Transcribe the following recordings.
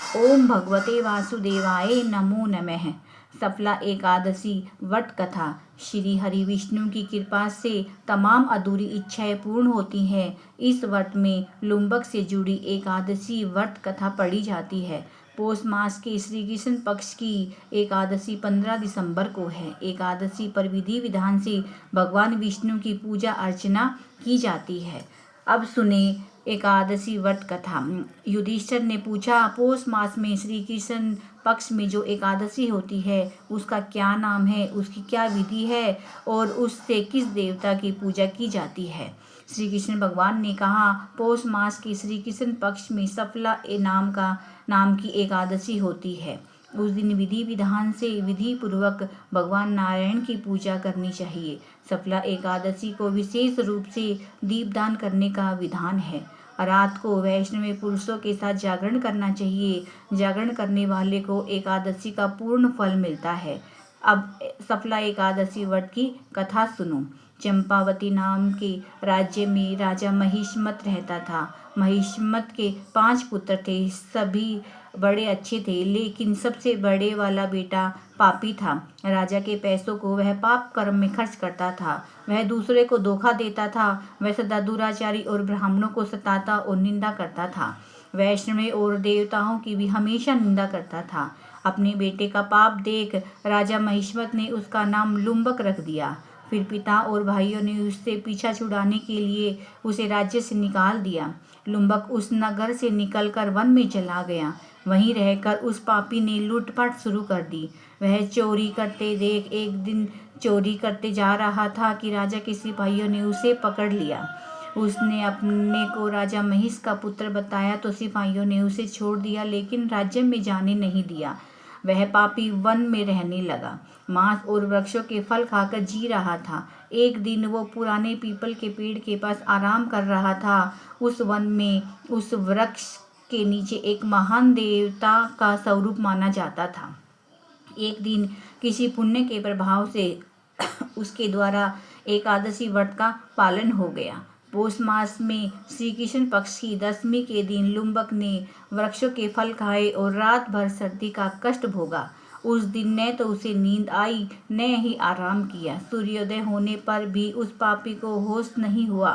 ओम भगवते वासुदेवाय नमो नमः। सफला एकादशी व्रत कथा। श्री हरि विष्णु की कृपा से तमाम अधूरी इच्छाएं पूर्ण होती हैं। इस व्रत में लुम्बक से जुड़ी एकादशी व्रत कथा पढ़ी जाती है। पौष मास के श्री कृष्ण पक्ष की एकादशी 15 दिसंबर को है। एकादशी पर विधि विधान से भगवान विष्णु की पूजा अर्चना की जाती है। अब सुने एकादशी व्रत कथा। युधिष्ठिर ने पूछा, पौष मास में श्री कृष्ण पक्ष में जो एकादशी होती है उसका क्या नाम है, उसकी क्या विधि है और उससे किस देवता की पूजा की जाती है। श्री कृष्ण भगवान ने कहा, पौष मास के श्री कृष्ण पक्ष में सफला नाम की एकादशी होती है। उस दिन विधि विधान से विधि पूर्वक भगवान नारायण की पूजा करनी चाहिए। सफला एकादशी को विशेष रूप से दीपदान करने का विधान है। रात को वैष्णव पुरुषों के साथ जागरण करना चाहिए। जागरण करने वाले को एकादशी का पूर्ण फल मिलता है। अब सफला एकादशी व्रत की कथा सुनो। चंपावती नाम के राज्य में राजा महिष्मत रहता था। महिष्मत के 5 पुत्र थे। सभी बड़े अच्छे थे, लेकिन सबसे बड़े वाला बेटा पापी था। राजा के पैसों को वह पाप कर्म में खर्च करता था। वह दूसरे को धोखा देता था। वह सदा दुराचारी और ब्राह्मणों को सताता और निंदा करता था। वैष्णव और देवताओं की भी हमेशा निंदा करता था। अपने बेटे का पाप देख राजा महिष्मत ने उसका नाम लुम्बक रख दिया। फिर पिता और भाइयों ने उससे पीछा छुड़ाने के लिए उसे राज्य से निकाल दिया। लुम्बक उस नगर से निकलकर वन में चला गया। वहीं रहकर उस पापी ने लूटपाट शुरू कर दी। वह चोरी करते देख एक दिन चोरी करते जा रहा था कि राजा के सिपाहियों ने उसे पकड़ लिया। उसने अपने को राजा महिष का पुत्र बताया तो सिपाहियों ने उसे छोड़ दिया, लेकिन राज्य में जाने नहीं दिया। वह पापी वन में रहने लगा। मांस और वृक्षों के फल खाकर जी रहा था। एक दिन वो पुराने पीपल के पेड़ के पास आराम कर रहा था। उस वन में उस वृक्ष के नीचे एक महान देवता का स्वरूप माना जाता था। एक दिन किसी पुण्य के प्रभाव से उसके द्वारा एकादशी व्रत का पालन हो गया। पौष मास में श्री कृष्ण पक्ष की दशमी के दिन लुम्बक ने वृक्षों के फल खाए और रात भर सर्दी का कष्ट भोगा। उस दिन न तो उसे नींद आई न ही आराम किया। सूर्योदय होने पर भी उस पापी को होश नहीं हुआ।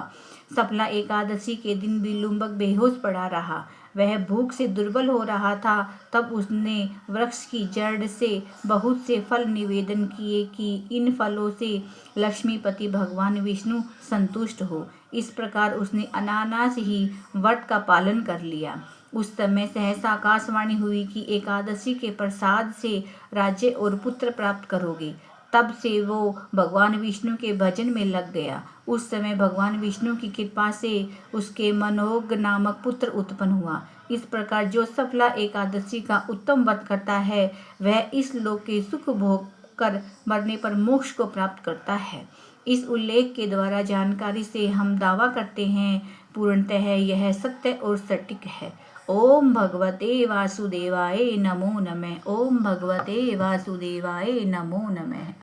सफला एकादशी के दिन भी लुम्बक बेहोश पड़ा रहा। वह भूख से दुर्बल हो रहा था। तब उसने वृक्ष की जड़ से बहुत से फल निवेदन किए कि इन फलों से लक्ष्मीपति भगवान विष्णु संतुष्ट हो। इस प्रकार उसने अनायास ही व्रत का पालन कर लिया। उस समय सहसा आकाशवाणी हुई कि एकादशी के प्रसाद से राज्य और पुत्र प्राप्त करोगे। तब से वो भगवान विष्णु के भजन में लग गया। उस समय भगवान विष्णु की कृपा से उसके मनोग नामक पुत्र उत्पन्न हुआ। इस प्रकार जो सफला एकादशी का उत्तम व्रत करता है वह इस लोक के सुख भोग कर मरने पर मोक्ष को प्राप्त करता है। इस उल्लेख के द्वारा जानकारी से हम दावा करते हैं पूर्णतः यह सत्य और सटीक है। ओम भगवते वासुदेवाय नमो नमः। ओम भगवते वासुदेवाय नमो नमः।